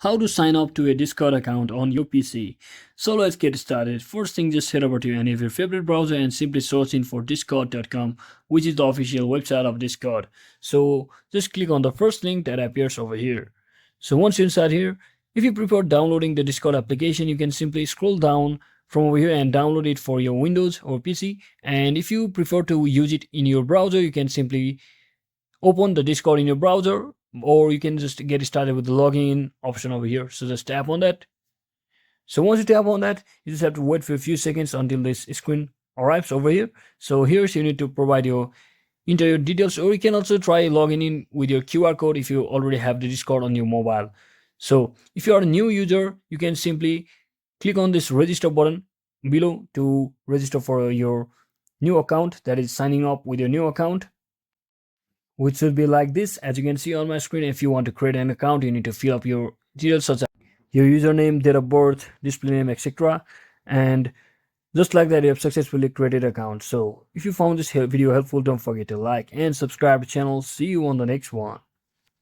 How to sign up to a Discord account on your PC. So let's get started. First thing, just head over to any of your favorite browser and simply search in for discord.com, which is the official website of Discord. So just click on the first link that appears over here. So once you're inside here, if you prefer downloading the Discord application, you can simply scroll down from over here and download it for your Windows or PC. And if you prefer to use it in your browser, you can simply open the Discord in your browser, or you can just get started with the login option over here. So just tap on that. So once you tap on that, you just have to wait for a few seconds until this screen arrives over here. So here you need to provide your enter details, or you can also try logging in with your QR code if you already have the Discord on your mobile. So if you are a new user, you can simply click on this register button below to register for your new account, that is signing up with your new account, which will be like this. As you can see on my screen, if you want to create an account, you need to fill up your details such as your username, date of birth, display name, etc. And just like that, you have successfully created an account. So if you found this video helpful, don't forget to like and subscribe to the channel. See you on the next one.